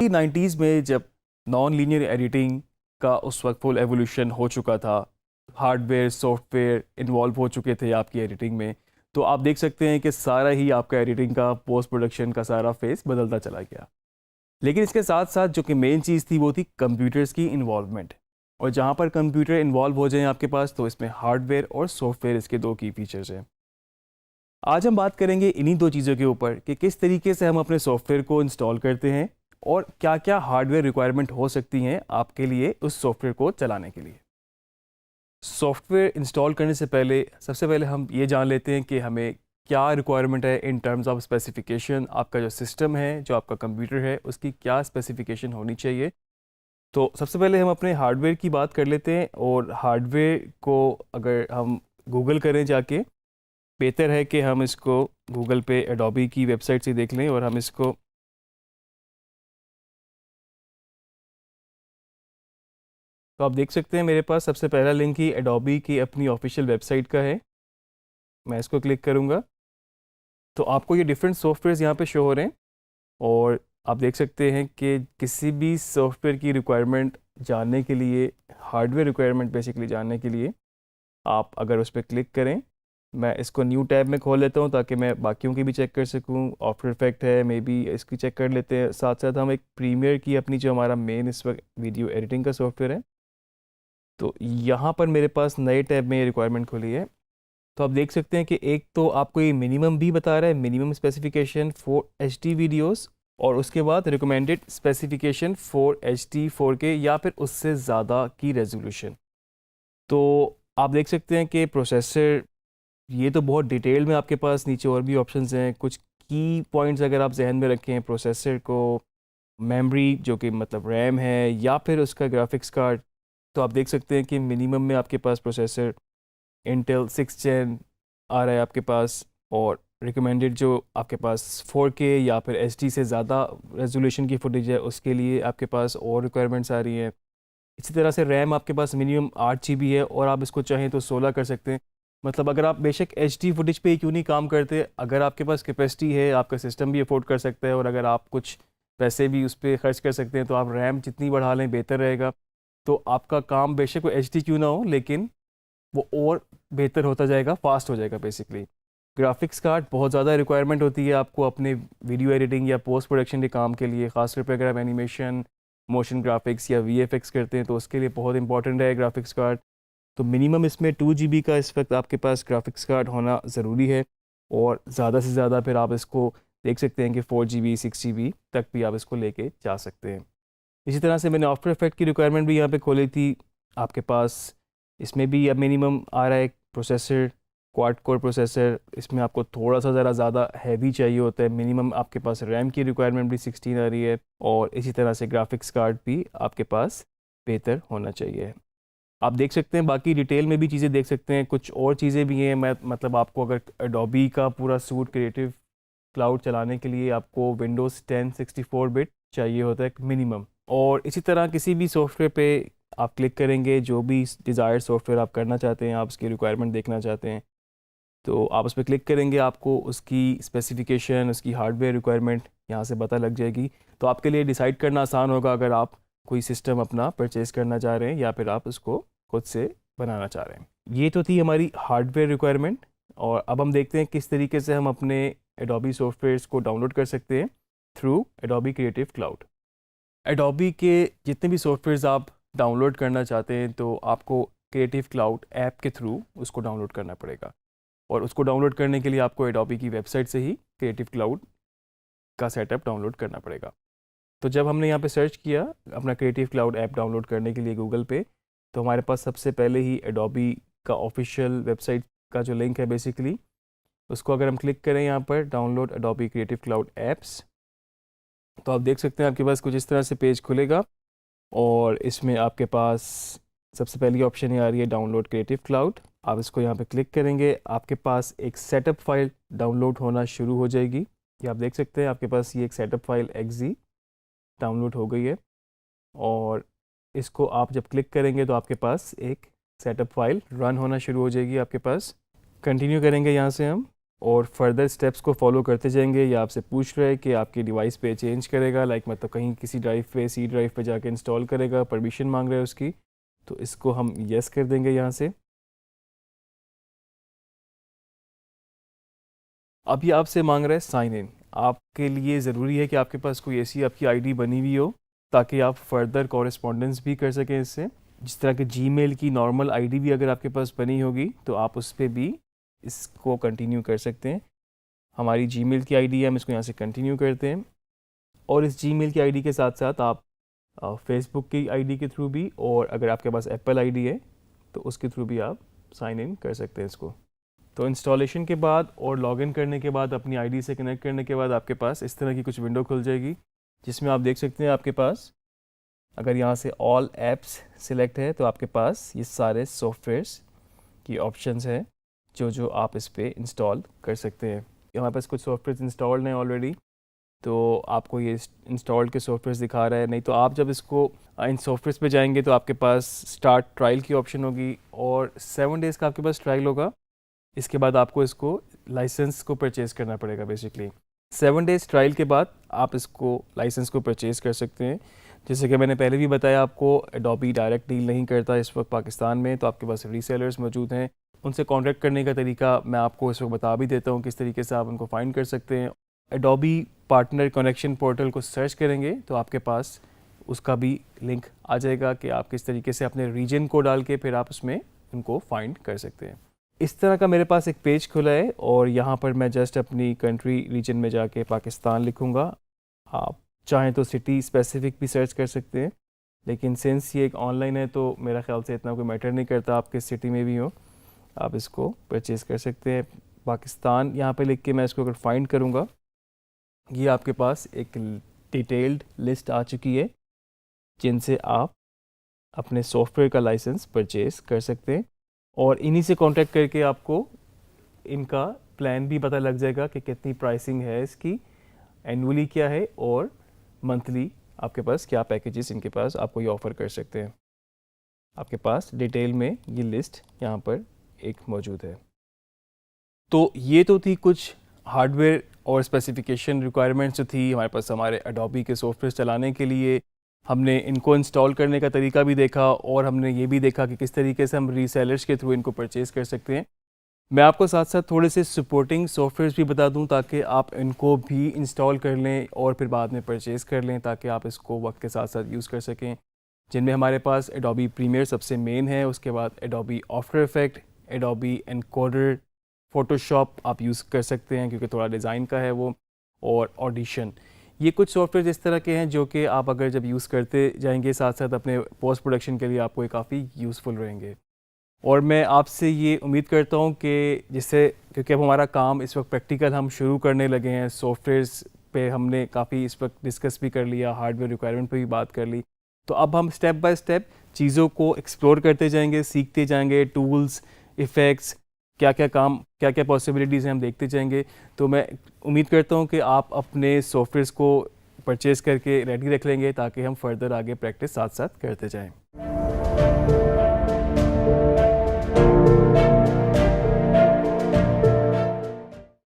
Early 90s में जब non linear editing का उस वक्त फुल एवोल्यूशन हो चुका था, हार्डवेयर सॉफ्टवेयर इन्वॉल्व हो चुके थे आपकी एडिटिंग में, तो आप देख सकते हैं कि सारा ही आपका एडिटिंग का पोस्ट प्रोडक्शन का सारा फेस बदलता चला गया। लेकिन इसके साथ साथ जो कि मेन चीज़ थी वो थी कंप्यूटर्स की इन्वॉल्वमेंट। और जहाँ पर कंप्यूटर इन्वॉल्व हो जाएं आपके पास, तो इसमें हार्डवेयर और सॉफ्टवेयर इसके दो की फीचर्स हैं। आज हम बात करेंगे इन्हीं दो चीज़ों के ऊपर कि किस तरीके से हम अपने सॉफ्टवेयर को इंस्टॉल करते हैं और क्या क्या हार्डवेयर रिक्वायरमेंट हो सकती हैं आपके लिए उस सॉफ्टवेयर को चलाने के लिए। सॉफ्टवेयर इंस्टॉल करने से पहले सबसे पहले हम ये जान लेते हैं कि हमें क्या रिक्वायरमेंट है इन टर्म्स ऑफ स्पेसिफिकेशन। आपका जो सिस्टम है, जो आपका कंप्यूटर है, उसकी क्या स्पेसिफिकेशन होनी चाहिए। तो सबसे पहले हम अपने हार्डवेयर की बात कर लेते हैं। और हार्डवेयर को अगर हम गूगल करें जाके, बेहतर है कि हम इसको गूगल पे एडोबी की वेबसाइट से देख लें और हम इसको तो आप देख सकते हैं मेरे पास सबसे पहला लिंक ही एडोबी की अपनी ऑफिशियल वेबसाइट का है। मैं इसको क्लिक करूँगा तो आपको ये डिफरेंट सॉफ्टवेयर्स यहाँ पे शो हो रहे हैं। और आप देख सकते हैं कि किसी भी सॉफ्टवेयर की रिक्वायरमेंट जानने के लिए, हार्डवेयर रिक्वायरमेंट बेसिकली जानने के लिए, आप अगर उस पर क्लिक करें, मैं इसको न्यू टैब में खोल लेता हूँ ताकि मैं बाकियों की भी चेक कर सकूँ। आफ्टर इफेक्ट है, मे बी इसकी चेक कर लेते हैं। साथ साथ हम एक प्रीमियर की अपनी जो हमारा मेन इस वक्त वीडियो एडिटिंग का सॉफ्टवेयर है, तो यहाँ पर मेरे पास नए टैब में ये रिक्वायरमेंट खुली है। तो आप देख सकते हैं कि एक तो आपको ये मिनिमम भी बता रहा है, minimum specification for HD videos, और उसके बाद recommended specification for HD 4K या फिर उससे ज़्यादा की रेजोल्यूशन। तो आप देख सकते हैं कि प्रोसेसर, ये तो बहुत डिटेल में आपके पास नीचे और भी ऑप्शंस हैं। कुछ की पॉइंट्स अगर आप जहन में रखें प्रोसेसर को, मेमोरी जो कि मतलब रैम है या फिर उसका ग्राफिक्स कार्ड, तो आप देख सकते हैं कि मिनिमम में आपके पास प्रोसेसर इंटेल 6 जेन आ रहा है आपके पास। और रिकमेंडेड जो आपके पास 4K या फिर HD से ज़्यादा रेजोल्यूशन की फुटेज है, उसके लिए आपके पास और रिक्वायरमेंट्स आ रही हैं। इसी तरह से रैम आपके पास मिनिमम 8 GB है और आप इसको चाहें तो 16 कर सकते हैं। मतलब अगर आप बेशक HD फुटेज पे ही क्यों नहीं काम करते, अगर आपके पास कैपेसिटी है, आपका सिस्टम भी अफोर्ड कर सकता है और अगर आप कुछ पैसे भी उस पर खर्च कर सकते हैं, तो आप रैम जितनी बढ़ा लें बेहतर रहेगा। तो आपका काम बेशक वो HD क्यों ना हो, लेकिन वो और बेहतर होता जाएगा, फास्ट हो जाएगा बेसिकली। ग्राफिक्स कार्ड बहुत ज़्यादा रिक्वायरमेंट होती है आपको अपने वीडियो एडिटिंग या पोस्ट प्रोडक्शन के काम के लिए, ख़ासतौर पर अगर आप एनिमेशन, मोशन ग्राफिक्स या VFX करते हैं तो उसके लिए बहुत इंपॉर्टेंट है ग्राफिक्स कार्ड। तो मिनिमम इसमें 2 GB का इस वक्त आपके पास ग्राफिक्स कार्ड होना ज़रूरी है। और ज़्यादा से ज़्यादा फिर आप इसको देख सकते हैं कि 4 GB 6 GB तक भी आप इसको लेके जा सकते हैं। इसी तरह से मैंने आफ्टर इफेक्ट की रिक्वायरमेंट भी यहाँ पे खोली थी आपके पास। इसमें भी अब मिनिमम आ रहा है प्रोसेसर, क्वाड कोर प्रोसेसर। इसमें आपको थोड़ा सा ज़रा ज़्यादा हैवी चाहिए होता है। मिनिमम आपके पास रैम की रिक्वायरमेंट भी 16 आ रही है और इसी तरह से ग्राफिक्स कार्ड भी आपके पास बेहतर होना चाहिए। आप देख सकते हैं, बाकी डिटेल में भी चीज़ें देख सकते हैं। कुछ और चीज़ें भी हैं। मैं मतलब आपको अगर एडोबी का पूरा सूट क्रिएटिव क्लाउड चलाने के लिए आपको विंडोज़ 10 64 बिट चाहिए होता है मिनिमम। और इसी तरह किसी भी सॉफ्टवेयर पे आप क्लिक करेंगे, जो भी डिज़ायर्ड सॉफ्टवेयर आप करना चाहते हैं, आप उसकी रिक्वायरमेंट देखना चाहते हैं, तो आप उस पर क्लिक करेंगे, आपको उसकी स्पेसिफिकेशन, उसकी हार्डवेयर रिक्वायरमेंट यहाँ से पता लग जाएगी। तो आपके लिए डिसाइड करना आसान होगा अगर आप कोई सिस्टम अपना परचेज़ करना चाह रहे हैं या फिर आप उसको खुद से बनाना चाह रहे हैं। ये तो थी हमारी हार्डवेयर रिक्वायरमेंट। और अब हम देखते हैं किस तरीके से हम अपने एडोबी सॉफ्टवेयर्स को डाउनलोड कर सकते हैं through Adobe creative cloud. Adobe के जितने भी सॉफ्टवेयर्स आप डाउनलोड करना चाहते हैं, तो आपको क्रिएटिव क्लाउड ऐप के थ्रू उसको डाउनलोड करना पड़ेगा। और उसको डाउनलोड करने के लिए आपको एडोबी की वेबसाइट से ही क्रिएटिव क्लाउड का सेटअप डाउनलोड करना पड़ेगा। तो जब हमने यहाँ पे सर्च किया अपना क्रिएटिव क्लाउड ऐप डाउनलोड करने के लिए गूगल पे, तो हमारे पास सबसे पहले ही एडोबी का ऑफिशियल वेबसाइट का जो लिंक है बेसिकली, उसको अगर हम क्लिक करें यहाँ पर download Adobe creative cloud apps, तो आप देख सकते हैं आपके पास कुछ इस तरह से पेज खुलेगा। और इसमें आपके पास सबसे पहली ऑप्शन ये आ रही है डाउनलोड क्रिएटिव क्लाउड। आप इसको यहाँ पे क्लिक करेंगे, आपके पास एक सेटअप फाइल डाउनलोड होना शुरू हो जाएगी। ये आप देख सकते हैं आपके पास ये एक सेटअप फाइल XZ डाउनलोड हो गई है। और इसको आप जब क्लिक करेंगे तो आपके पास एक सेटअप फाइल रन होना शुरू हो जाएगी आपके पास। कंटिन्यू करेंगे यहाँ से हम। और फर्दर स्टेप्स को फॉलो करते जाएंगे। ये आपसे पूछ रहा है कि आपकी डिवाइस पे चेंज करेगा, लाइक मतलब कहीं किसी ड्राइव पे, सी ड्राइव पे जाके इंस्टॉल करेगा, परमिशन मांग रहा है उसकी, तो इसको हम यस कर देंगे यहाँ से। अब ये आपसे मांग रहा है साइन इन। आपके लिए ज़रूरी है कि आपके पास कोई ऐसी आपकी आईडी बनी हुई हो ताकि आप फर्दर कॉरेस्पॉन्डेंस भी कर सकें इससे। जिस तरह के जीमेल की नॉर्मल आईडी भी अगर आपके पास बनी होगी तो आप उस पर भी इसको कंटिन्यू कर सकते हैं। हमारी जीमेल की आईडी है, हम इसको यहाँ से कंटिन्यू करते हैं। और इस जीमेल की आईडी के साथ साथ आप फेसबुक की आईडी के थ्रू भी, और अगर आपके पास एप्पल आईडी है तो उसके थ्रू भी आप साइन इन कर सकते हैं इसको। तो इंस्टॉलेशन के बाद और लॉगिन करने के बाद, अपनी आईडी से कनेक्ट करने के बाद आपके पास इस तरह की कुछ विंडो खुल जाएगी, जिसमें आप देख सकते हैं आपके पास अगर यहाँ से ऑल ऐप्स सिलेक्ट है तो आपके पास ये सारे सॉफ्टवेयर्स की ऑप्शंस हैं जो आप इस पर इंस्टॉल कर सकते हैं। हमारे पास कुछ सॉफ्टवेयर इंस्टॉल्ड हैं ऑलरेडी, तो आपको ये इंस्टॉल्ड के सॉफ्टवेयर दिखा रहा है। नहीं तो आप जब इसको इन सॉफ्टवेयर पे जाएंगे तो आपके पास स्टार्ट ट्रायल की ऑप्शन होगी और 7 डेज़ का आपके पास ट्रायल होगा। इसके बाद आपको इसको लाइसेंस को परचेज़ करना पड़ेगा। बेसिकली 7 डेज़ ट्रायल के बाद आप इसको लाइसेंस को परचेज़ कर सकते हैं। जैसे कि मैंने पहले भी बताया आपको, एडोबी डायरेक्ट डील नहीं करता इस वक्त पाकिस्तान में, तो आपके पास रीसेलर्स मौजूद हैं। उनसे कॉन्टैक्ट करने का तरीका मैं आपको इस वक्त बता भी देता हूँ, किस तरीके से आप उनको फाइंड कर सकते हैं। एडोबी पार्टनर कनेक्शन पोर्टल को सर्च करेंगे तो आपके पास उसका भी लिंक आ जाएगा कि आप किस तरीके से अपने रीजन को डाल के फिर आप उसमें उनको फाइंड कर सकते हैं। इस तरह का मेरे पास एक पेज खुला है और यहाँ पर मैं जस्ट अपनी कंट्री रीजन में जाके पाकिस्तान लिखूँगा। आप चाहें तो सिटी स्पेसिफिक भी सर्च कर सकते हैं, लेकिन सिंस ये एक ऑनलाइन है तो मेरा ख्याल से इतना कोई मैटर नहीं करता आप किस सिटी में भी हो, आप इसको परचेज़ कर सकते हैं। पाकिस्तान यहाँ पे लिख के मैं इसको अगर फाइंड करूँगा, ये आपके पास एक डिटेल्ड लिस्ट आ चुकी है जिनसे आप अपने सॉफ्टवेयर का लाइसेंस परचेज़ कर सकते हैं। और इन्हीं से कांटेक्ट करके आपको इनका प्लान भी पता लग जाएगा कि कितनी प्राइसिंग है इसकी, एनुअली क्या है और मंथली आपके पास क्या पैकेजेस इनके पास आपको ये ऑफ़र कर सकते हैं। आपके पास डिटेल में ये लिस्ट यहाँ पर एक मौजूद है। तो ये तो थी कुछ हार्डवेयर और स्पेसिफिकेशन रिक्वायरमेंट्स जो थी हमारे पास हमारे एडोबी के सॉफ्टवेयर चलाने के लिए। हमने इनको इंस्टॉल करने का तरीका भी देखा और हमने ये भी देखा कि किस तरीके से हम रीसेलर्स के थ्रू इनको परचेज़ कर सकते हैं। मैं आपको साथ साथ थोड़े से सपोर्टिंग सॉफ्टवेयर्स भी बता दूं ताकि आप इनको भी इंस्टॉल कर लें और फिर बाद में परचेज़ कर लें, ताकि आप इसको वक्त के साथ साथ यूज़ कर सकें। जिनमें हमारे पास एडोबी प्रीमियर सबसे मेन है, उसके बाद Adobe after effect, Adobe encoder, Photoshop आप यूज़ कर सकते हैं क्योंकि थोड़ा डिज़ाइन का है वो, और ऑडिशन। ये कुछ सॉफ्टवेयर इस तरह के हैं जो कि आप अगर जब यूज़ करते जाएंगे साथ साथ अपने पोस्ट प्रोडक्शन के लिए आपको ये काफ़ी यूज़फुल रहेंगे। और मैं आपसे ये उम्मीद करता हूँ कि जिससे, क्योंकि अब हमारा काम इस वक्त प्रैक्टिकल हम शुरू करने लगे हैं, सॉफ्टवेयर्स पे हमने काफ़ी इस वक्त डिस्कस भी कर लिया, हार्डवेयर रिक्वायरमेंट पे भी बात कर ली, तो अब हम स्टेप बाय स्टेप चीज़ों को एक्सप्लोर करते जाएंगे, सीखते जाएंगे, टूल्स, इफ़ेक्ट्स, क्या क्या काम, क्या क्या पॉसिबिलिटीज़ हैं, हम देखते जाएंगे। तो मैं उम्मीद करता हूँ कि आप अपने सॉफ्टवेयर्स को परचेज़ करके रेडी रख लेंगे ताकि हम फर्दर आगे प्रैक्टिस साथ साथ करते जाएँ।